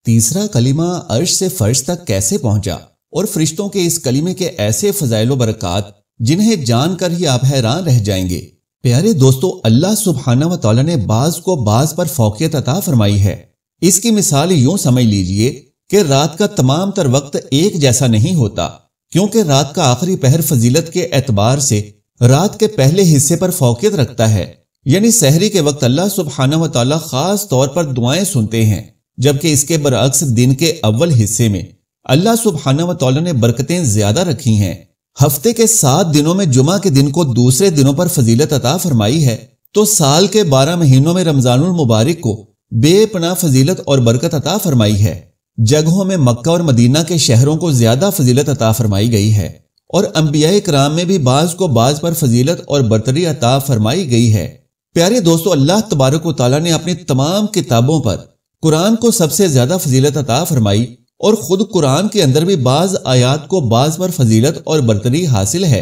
تیسرا کلمہ عرش سے فرش تک کیسے پہنچا اور فرشتوں کے اس کلمے کے ایسے فضائل و برکات جنہیں جان کر ہی آپ حیران رہ جائیں گے۔ پیارے دوستو، اللہ سبحانہ و تعالی نے بعض کو بعض پر فوقیت عطا فرمائی ہے۔ اس کی مثال یوں سمجھ لیجئے کہ رات کا تمام تر وقت ایک جیسا نہیں ہوتا، کیونکہ رات کا آخری پہر فضیلت کے اعتبار سے رات کے پہلے حصے پر فوقیت رکھتا ہے، یعنی سحری کے وقت اللہ سبحانہ و تعالی خاص طور پر دعائیں سنتے ہیں، جبکہ اس کے برعکس دن کے اول حصے میں اللہ سبحانہ و تعالی نے برکتیں زیادہ رکھی ہیں۔ ہفتے کے 7 دنوں میں جمعہ کے دن کو دوسرے دنوں پر فضیلت عطا فرمائی ہے، تو سال کے 12 مہینوں میں رمضان المبارک کو بے پناہ فضیلت اور برکت عطا فرمائی ہے۔ جگہوں میں مکہ اور مدینہ کے شہروں کو زیادہ فضیلت عطا فرمائی گئی ہے، اور انبیاء کرام میں بھی بعض کو بعض پر فضیلت اور برتری عطا فرمائی گئی ہے۔ پیارے دوستو، اللہ تبارک و تعالیٰ نے اپنی تمام کتابوں پر قرآن کو سب سے زیادہ فضیلت عطا فرمائی، اور خود قرآن کے اندر بھی بعض آیات کو بعض پر فضیلت اور برتری حاصل ہے۔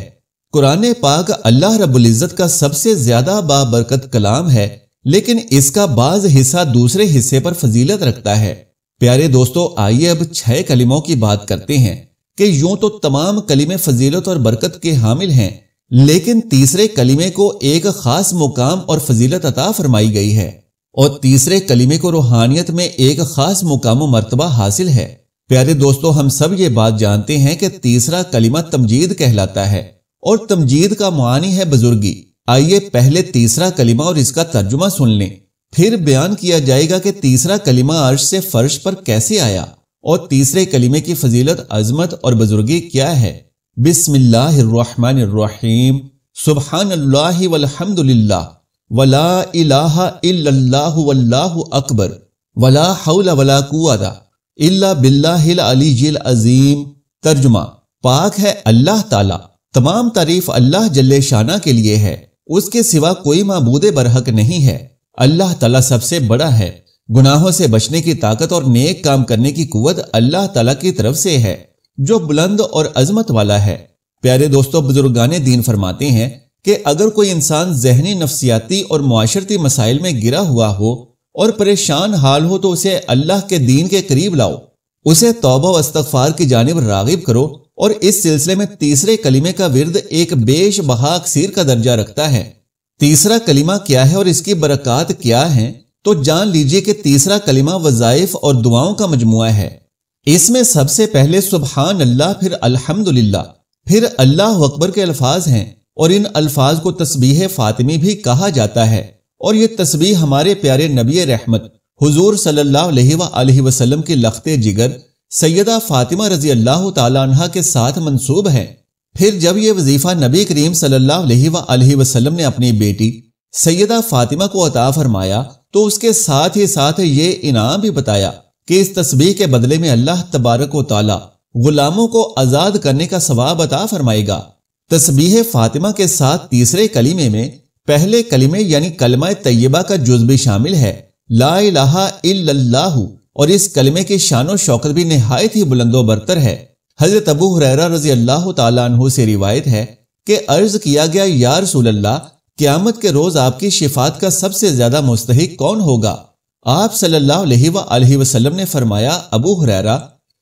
قرآن پاک اللہ رب العزت کا سب سے زیادہ بابرکت کلام ہے، لیکن اس کا بعض حصہ دوسرے حصے پر فضیلت رکھتا ہے۔ پیارے دوستو، آئیے اب 6 کلموں کی بات کرتے ہیں کہ یوں تو تمام کلمے فضیلت اور برکت کے حامل ہیں، لیکن تیسرے کلمے کو ایک خاص مقام اور فضیلت عطا فرمائی گئی ہے، اور تیسرے کلمے کو روحانیت میں ایک خاص مقام و مرتبہ حاصل ہے۔ پیارے دوستو، ہم سب یہ بات جانتے ہیں کہ تیسرا کلمہ تمجید کہلاتا ہے، اور تمجید کا معنی ہے بزرگی۔ آئیے پہلے تیسرا کلمہ اور اس کا ترجمہ سن لیں، پھر بیان کیا جائے گا کہ تیسرا کلمہ عرش سے فرش پر کیسے آیا، اور تیسرے کلمے کی فضیلت، عظمت اور بزرگی کیا ہے۔ بسم اللہ الرحمن الرحیم، سبحان اللہ والحمد للہ ولا الہ الا اللہ واللہ اکبر ولا حول ولا قوت الا باللہ العلی العظیم۔ ترجمہ: پاک ہے اللہ تعالی، تمام تعریف اللہ جل شانہ کے لیے ہے، اس کے سوا کوئی معبود برحق نہیں ہے۔ اللہ تعالیٰ سب سے بڑا ہے، گناہوں سے بچنے کی طاقت اور نیک کام کرنے کی قوت اللہ تعالیٰ کی طرف سے ہے، جو بلند اور عظمت والا ہے۔ پیارے دوستو، بزرگان دین فرماتے ہیں کہ اگر کوئی انسان ذہنی، نفسیاتی اور معاشرتی مسائل میں گرا ہوا ہو اور پریشان حال ہو تو اسے اللہ کے دین کے قریب لاؤ، اسے توبہ و استغفار کی جانب راغب کرو، اور اس سلسلے میں تیسرے کلمے کا ورد ایک بیش بہا اکسیر کا درجہ رکھتا ہے۔ تیسرا کلمہ کیا ہے اور اس کی برکات کیا ہیں، تو جان لیجئے کہ تیسرا کلمہ وظائف اور دعاؤں کا مجموعہ ہے۔ اس میں سب سے پہلے سبحان اللہ، پھر الحمدللہ، پھر اللہ اکبر کے الفاظ ہیں، اور ان الفاظ کو تسبیح فاطمی بھی کہا جاتا ہے، اور یہ تسبیح ہمارے پیارے نبی رحمت حضور صلی اللہ علیہ وآلہ وسلم کی لخت جگر سیدہ فاطمہ رضی اللہ تعالی عنہا کے ساتھ منسوب ہے۔ پھر جب یہ وظیفہ نبی کریم صلی اللہ علیہ وآلہ وسلم نے اپنی بیٹی سیدہ فاطمہ کو عطا فرمایا تو اس کے ساتھ ہی ساتھ یہ انعام بھی بتایا کہ اس تسبیح کے بدلے میں اللہ تبارک و تعالی غلاموں کو آزاد کرنے کا ثواب عطا فرمائے گا۔ تسبیح فاطمہ کے ساتھ تیسرے کلمے میں پہلے کلمے یعنی کلمہ طیبہ کا جز بھی شامل ہے، لا الہ الا اللہ، اور اس کلمے کی شان و شوکت بھی نہایت ہی بلند و برتر ہے۔ حضرت ابو ہریرہ رضی اللہ تعالیٰ عنہ سے روایت ہے کہ عرض کیا گیا، یا رسول اللہ، قیامت کے روز آپ کی شفاعت کا سب سے زیادہ مستحق کون ہوگا؟ آپ صلی اللہ علیہ وآلہ وسلم نے فرمایا، ابو ہریرہ،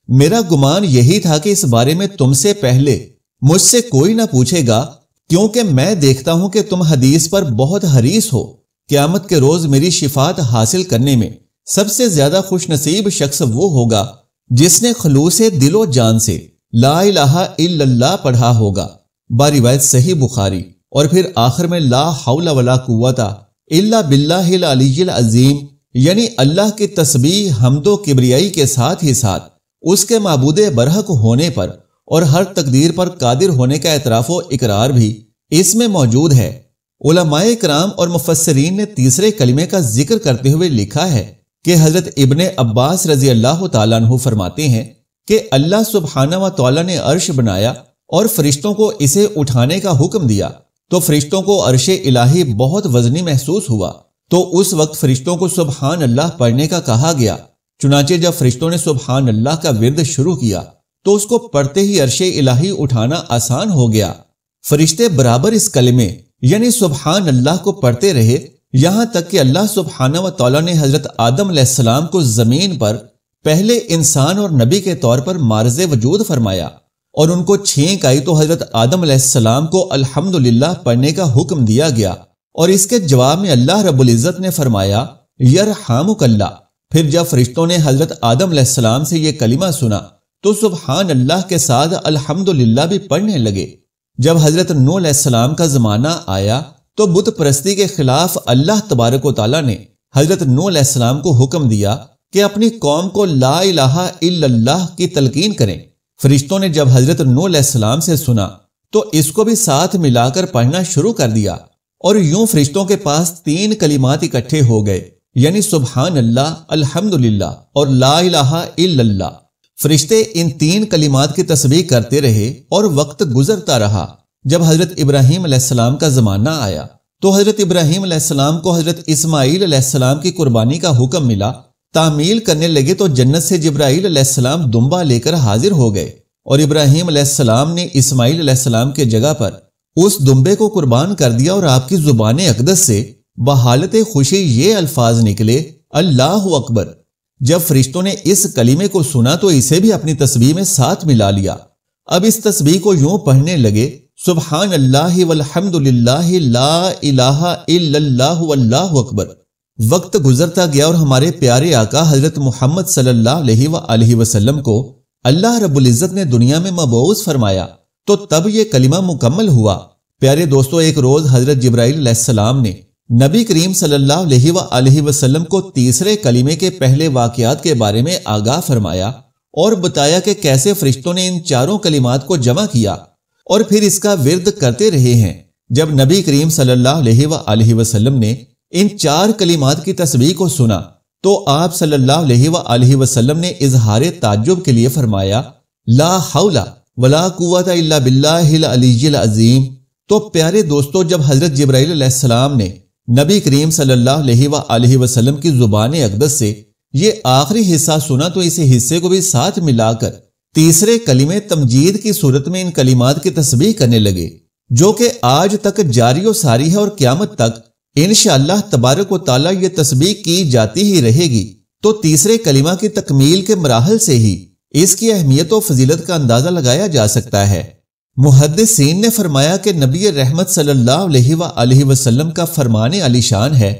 میرا گمان یہی تھا کہ اس بارے میں تم سے پہلے مجھ سے کوئی نہ پوچھے گا، کیونکہ میں دیکھتا ہوں کہ تم حدیث پر بہت حریص ہو۔ قیامت کے روز میری شفاعت حاصل کرنے میں سب سے زیادہ خوش نصیب شخص وہ ہوگا جس نے خلوص دل و جان سے لا الہ الا اللہ پڑھا ہوگا، باروایت صحیح بخاری، اور پھر آخر میں لا حول ولا قوت الا باللہ العلی العظیم، یعنی اللہ کی تسبیح، حمد و کبریائی کے ساتھ ہی ساتھ اس کے معبود برحق ہونے پر اور ہر تقدیر پر قادر ہونے کا اعتراف و اقرار بھی اس میں موجود ہے۔ علماء کرام اور مفسرین نے تیسرے کلمے کا ذکر کرتے ہوئے لکھا ہے کہ حضرت ابن عباس رضی اللہ تعالیٰ عنہ فرماتے ہیں کہ اللہ سبحانہ و تعالیٰ نے عرش بنایا اور فرشتوں کو اسے اٹھانے کا حکم دیا، تو فرشتوں کو عرش الہی بہت وزنی محسوس ہوا، تو اس وقت فرشتوں کو سبحان اللہ پڑھنے کا کہا گیا۔ چنانچہ جب فرشتوں نے سبحان اللہ کا ورد شروع کیا تو اس کو پڑھتے ہی عرش الہی اٹھانا آسان ہو گیا۔ فرشتے برابر اس کلمے یعنی سبحان اللہ کو پڑھتے رہے، یہاں تک کہ اللہ سبحانہ و تعالیٰ نے حضرت آدم علیہ السلام کو زمین پر پہلے انسان اور نبی کے طور پر معرض وجود فرمایا اور ان کو چھینک آئی تو حضرت آدم علیہ السلام کو الحمدللہ پڑھنے کا حکم دیا گیا، اور اس کے جواب میں اللہ رب العزت نے فرمایا یرحمک اللہ۔ پھر جب فرشتوں نے حضرت آدم علیہ السلام سے یہ کلمہ سنا تو سبحان اللہ کے ساتھ الحمدللہ بھی پڑھنے لگے۔ جب حضرت نوح علیہ السلام کا زمانہ آیا تو بت پرستی کے خلاف اللہ تبارک و تعالیٰ نے حضرت نوح علیہ السلام کو حکم دیا کہ اپنی قوم کو لا الہ الا اللہ کی تلقین کریں۔ فرشتوں نے جب حضرت نوح علیہ السلام سے سنا تو اس کو بھی ساتھ ملا کر پڑھنا شروع کر دیا، اور یوں فرشتوں کے پاس 3 کلمات اکٹھے ہو گئے، یعنی سبحان اللہ، الحمدللہ اور لا الہ الا اللہ۔ فرشتے ان 3 کلمات کی تسبیح کرتے رہے اور وقت گزرتا رہا۔ جب حضرت ابراہیم علیہ السلام کا زمانہ آیا تو حضرت ابراہیم علیہ السلام کو حضرت اسماعیل علیہ السلام کی قربانی کا حکم ملا۔ تعمیل کرنے لگے تو جنت سے جبرائیل علیہ السلام دمبا لے کر حاضر ہو گئے، اور ابراہیم علیہ السلام نے اسماعیل علیہ السلام کے جگہ پر اس دمبے کو قربان کر دیا، اور آپ کی زبان اقدس سے بحالت خوشی یہ الفاظ نکلے اللہ اکبر۔ جب فرشتوں نے اس کلمے کو سنا تو اسے بھی اپنی تسبیح میں ساتھ ملا لیا۔ اب اس تسبیح کو یوں پڑھنے لگے سبحان اللہ والحمدللہ لا الہ الا اللہ واللہ اکبر۔ وقت گزرتا گیا اور ہمارے پیارے آقا حضرت محمد صلی اللہ علیہ وآلہ وسلم کو اللہ رب العزت نے دنیا میں مبعوث فرمایا تو تب یہ کلمہ مکمل ہوا۔ پیارے دوستو، ایک روز حضرت جبرائیل علیہ السلام نے نبی کریم صلی اللہ علیہ وآلہ وسلم کو تیسرے کلمے کے پہلے واقعات کے بارے میں آگاہ فرمایا اور بتایا کہ کیسے فرشتوں نے ان 4 کلمات کو جمع کیا اور پھر اس کا ورد کرتے رہے ہیں۔ جب نبی کریم صلی اللہ علیہ وآلہ وسلم نے ان 4 کلمات کی تسبیح کو سنا تو آپ صلی اللہ علیہ وآلہ وسلم نے اظہار تعجب کے لیے فرمایا لا حول ولا قوت الا باللہ العلی العظیم۔ تو پیارے دوستو، جب حضرت جبرائیل علیہ السلام نے نبی کریم صلی اللہ علیہ وآلہ وسلم کی زبان اقدس سے یہ آخری حصہ سنا تو اس حصے کو بھی ساتھ ملا کر تیسرے کلمے تمجید کی صورت میں ان کلمات کی تسبیح کرنے لگے، جو کہ آج تک جاری و ساری ہے اور قیامت تک انشاءاللہ تبارک و تعالیٰ یہ تسبیح کی جاتی ہی رہے گی۔ تو تیسرے کلمہ کی تکمیل کے مراحل سے ہی اس کی اہمیت و فضیلت کا اندازہ لگایا جا سکتا ہے۔ محدثین نے فرمایا کہ نبی رحمت صلی اللہ علیہ وآلہ وسلم کا فرمان علی شان ہے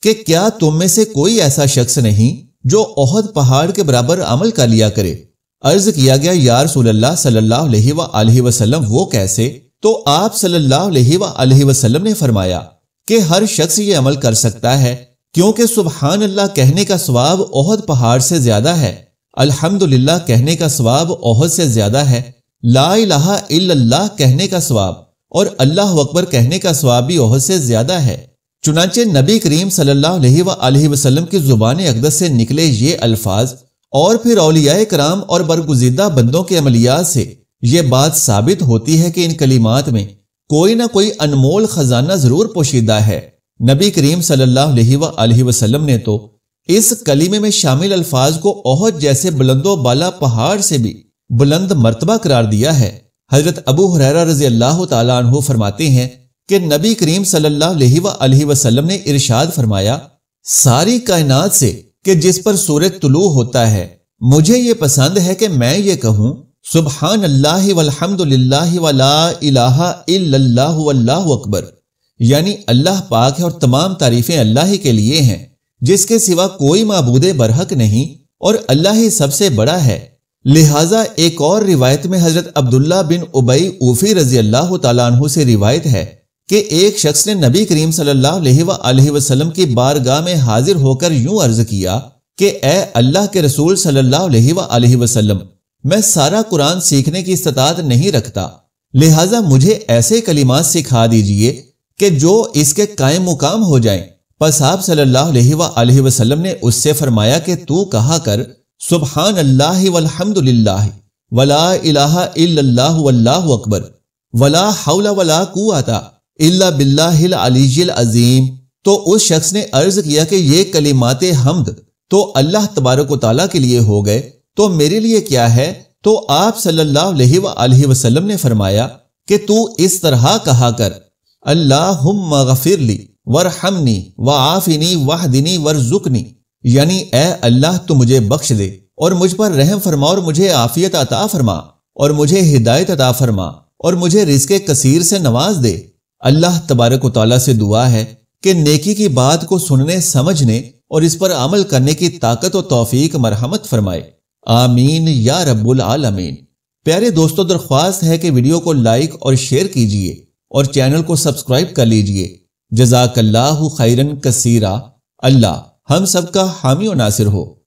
کہ کیا تم میں سے کوئی ایسا شخص نہیں جو احد پہاڑ کے برابر عمل کر لیا کرے؟ عرض کیا گیا یا رسول اللہ صلی اللہ علیہ وآلہ وسلم وہ کیسے؟ تو آپ صلی اللہ علیہ وآلہ وسلم نے فرمایا کہ ہر شخص یہ عمل کر سکتا ہے، کیونکہ سبحان اللہ کہنے کا ثواب احد پہاڑ سے زیادہ ہے، الحمدللہ کہنے کا ثواب احد سے زیادہ ہے، لا الہ الا اللہ کہنے کا ثواب اور اللہ اکبر کہنے کا ثواب بھی احد سے زیادہ ہے۔ چنانچہ نبی کریم صلی اللہ علیہ وآلہ وسلم کی زبان اقدس سے نکلے یہ الفاظ اور پھر اولیاء کرام اور برگزیدہ بندوں کے عملیات سے یہ بات ثابت ہوتی ہے کہ ان کلمات میں کوئی نہ کوئی انمول خزانہ ضرور پوشیدہ ہے۔ نبی کریم صلی اللہ علیہ وآلہ وسلم نے تو اس کلمے میں شامل الفاظ کو احد جیسے بلند و بالا پہاڑ سے بھی بلند مرتبہ قرار دیا ہے۔ حضرت ابو ہریرہ رضی اللہ تعالیٰ عنہ فرماتے ہیں کہ نبی کریم صلی اللہ علیہ وآلہ وسلم نے ارشاد فرمایا ساری کائنات سے کہ جس پر سورج طلوع ہوتا ہے مجھے یہ پسند ہے کہ میں یہ کہوں سبحان اللہ والحمدللہ ولا الہ الا اللہ واللہ اکبر، یعنی اللہ پاک ہے اور تمام تعریفیں اللہ ہی کے لیے ہیں، جس کے سوا کوئی معبود برحق نہیں اور اللہ ہی سب سے بڑا ہے۔ لہٰذا ایک اور روایت میں حضرت عبداللہ بن ابی اوفی رضی اللہ تعالیٰ عنہ سے روایت ہے کہ ایک شخص نے نبی کریم صلی اللہ علیہ وآلہ وسلم کی بارگاہ میں حاضر ہو کر یوں عرض کیا کہ اے اللہ کے رسول صلی اللہ علیہ وآلہ وسلم، میں سارا قرآن سیکھنے کی استطاعت نہیں رکھتا، لہٰذا مجھے ایسے کلمات سکھا دیجئے کہ جو اس کے قائم مقام ہو جائیں۔ پس آپ صلی اللہ علیہ وآلہ وسلم نے اس سے فرمایا کہ تو کہا کر سبحان اللہ والحمدللہ ولا الہ الا اللہ واللہ اکبر ولا حول ولا قوت الا باللہ العلی العظیم۔ تو اس شخص نے عرض کیا کہ یہ کلمات حمد تو اللہ تبارک و تعالیٰ کے لیے ہو گئے، تو میرے لیے کیا ہے؟ تو آپ صلی اللہ علیہ وآلہ وسلم نے فرمایا کہ تو اس طرح کہا کر اللہم غفر لی وارحمنی وعافنی واہدنی وارزقنی، یعنی اے اللہ تو مجھے بخش دے اور مجھ پر رحم فرما اور مجھے عافیت عطا فرما اور مجھے ہدایت عطا فرما اور مجھے رزق کثیر سے نواز دے۔ اللہ تبارک و تعالیٰ سے دعا ہے کہ نیکی کی بات کو سننے، سمجھنے اور اس پر عمل کرنے کی طاقت و توفیق مرحمت فرمائے، آمین یا رب العالمین۔ پیارے دوستو، درخواست ہے کہ ویڈیو کو لائک اور شیئر کیجئے اور چینل کو سبسکرائب کر لیجئے۔ جزاک اللہ خیرن کثیرا۔ اللہ ہم سب کا حامی و ناصر ہو۔